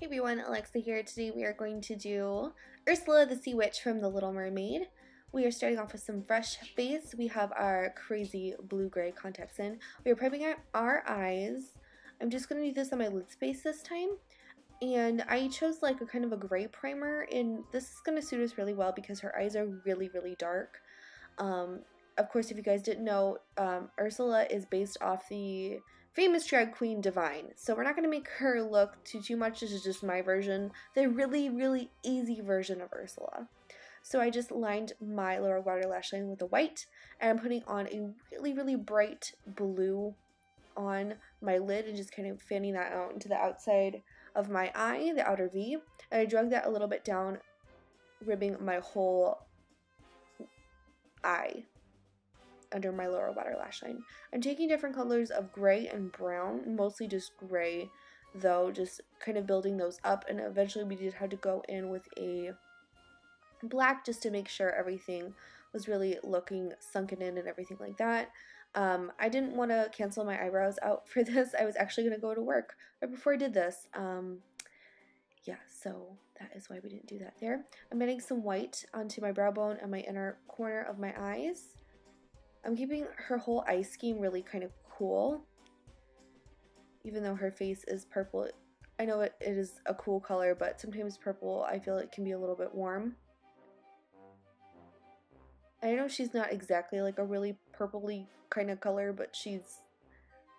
Everyone, Alexa here. Today we are going to do Ursula the Sea Witch from The Little Mermaid. We are starting off with some fresh face. We have our crazy blue-gray contacts in. We are priming our eyes. I'm just going to do this on my lid space this time. And I chose like a kind of a gray primer, and this is going to suit us really well because her eyes are really, really dark. Of course, if you guys didn't know, Ursula is based off the famous drag queen Divine. So we're not going to make her look too much. This is just my version. The really, really easy version of Ursula. So I just lined my lower water lash line with a white, and I'm putting on a really, really bright blue on my lid and just kind of fanning that out into the outside of my eye, the outer V. And I drug that a little bit down, ribbing my whole eye under my lower water lash line. I'm taking different colors of gray and brown, mostly just gray though, just kind of building those up, and eventually we did have to go in with a black just to make sure everything was really looking sunken in and everything like that. I didn't want to cancel my eyebrows out for this. I was actually going to go to work right before I did this. Yeah, so that is why we didn't do that there. I'm adding some white onto my brow bone and my inner corner of my eyes. I'm keeping her whole eye scheme really kind of cool, even though her face is purple. I know it is a cool color, but sometimes purple, I feel it can be a little bit warm. I know she's not exactly like a really purpley kind of color, but she's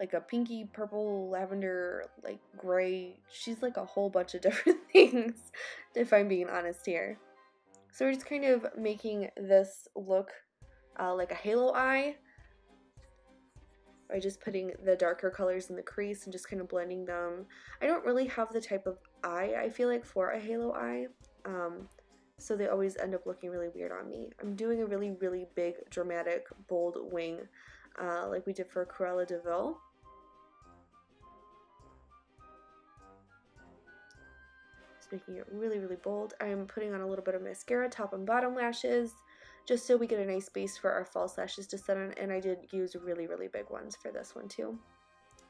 like a pinky, purple, lavender, like gray. She's like a whole bunch of different things, if I'm being honest here. So we're just kind of making this look like a halo eye by just putting the darker colors in the crease and just kind of blending them. I don't really have the type of eye I feel like for a halo eye, so they always end up looking really weird on me. I'm doing a really, really big, dramatic, bold wing like we did for Cruella de Vil. Just making it really, really bold. I'm putting on a little bit of mascara, top and bottom lashes, just so we get a nice base for our false lashes to set on, and I did use really, really big ones for this one too.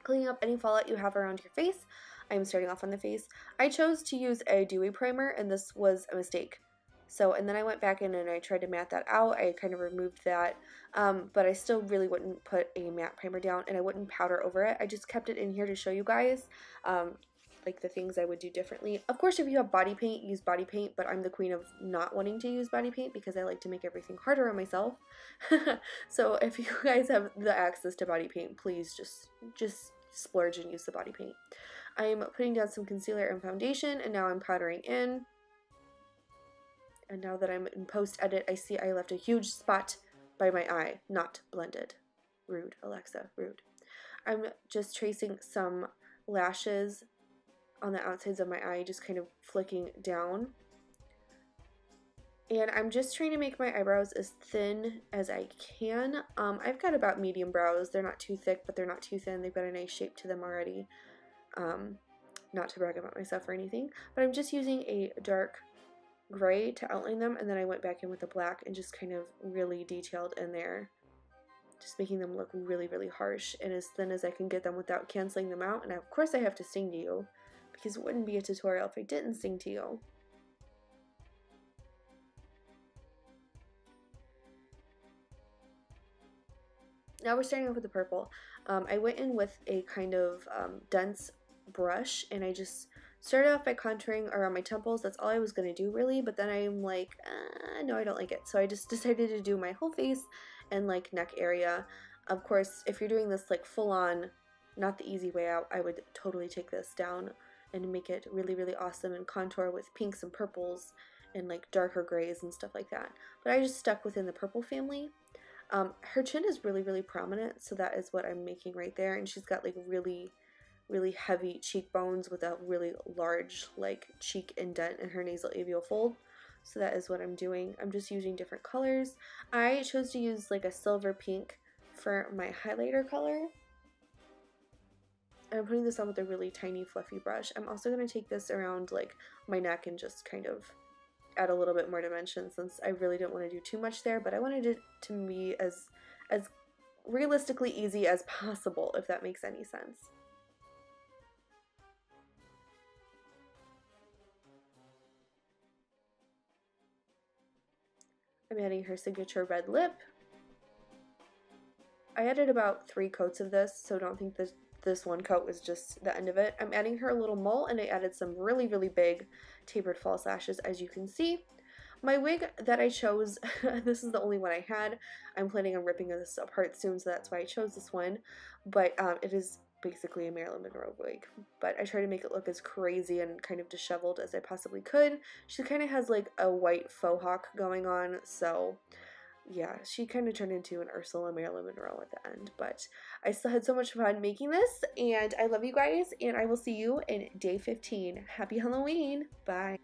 Cleaning up any fallout you have around your face. I'm starting off on the face. I chose to use a dewy primer, and this was a mistake. So, and then I went back in and I tried to matte that out. I kind of removed that, but I still really wouldn't put a matte primer down, and I wouldn't powder over it. I just kept it in here to show you guys like the things I would do differently. Of course, if you have body paint, use body paint, but I'm the queen of not wanting to use body paint because I like to make everything harder on myself. So if you guys have the access to body paint, please just splurge and use the body paint. I'm putting down some concealer and foundation, and now I'm powdering in. And now that I'm in post-edit, I see I left a huge spot by my eye, not blended. Rude, Alexa, rude. I'm just tracing some lashes on the outsides of my eye, just kind of flicking down. And I'm just trying to make my eyebrows as thin as I can. I've got about medium brows. They're not too thick, but they're not too thin. They've got a nice shape to them already. Not to brag about myself or anything, but I'm just using a dark gray to outline them, and then I went back in with a black and just kind of really detailed in there, just making them look really, really harsh and as thin as I can get them without canceling them out. And of course I have to sing to you, because it wouldn't be a tutorial if I didn't sing to you. Now we're starting off with the purple. I went in with a kind of dense brush, and I just started off by contouring around my temples. That's all I was going to do really, but then I'm like, no, I don't like it. So I just decided to do my whole face and like neck area. Of course, if you're doing this like full on, not the easy way out, I would totally take this down and make it really, really awesome and contour with pinks and purples and like darker grays and stuff like that. But I just stuck within the purple family. Her chin is really, really prominent, so that is what I'm making right there. And she's got like really, really heavy cheekbones with a really large like cheek indent in her nasal alveolar fold. So that is what I'm doing. I'm just using different colors. I chose to use like a silver pink for my highlighter color. I'm putting this on with a really tiny fluffy brush. I'm also going to take this around like my neck and just kind of add a little bit more dimension, since I really didn't want to do too much there, but I wanted it to be as realistically easy as possible, if that makes any sense. I'm adding her signature red lip. I added about 3 coats of this, so don't think this one coat was just the end of it. I'm adding her a little mole, and I added some really, really big tapered false lashes, as you can see. My wig that I chose, this is the only one I had. I'm planning on ripping this apart soon, so that's why I chose this one. But it is basically a Marilyn Monroe wig. But I try to make it look as crazy and kind of disheveled as I possibly could. She kind of has like a white faux hawk going on, so yeah, she kind of turned into an Ursula Marilyn Monroe at the end. But I still had so much fun making this, and I love you guys, and I will see you in day 15. Happy Halloween. Bye.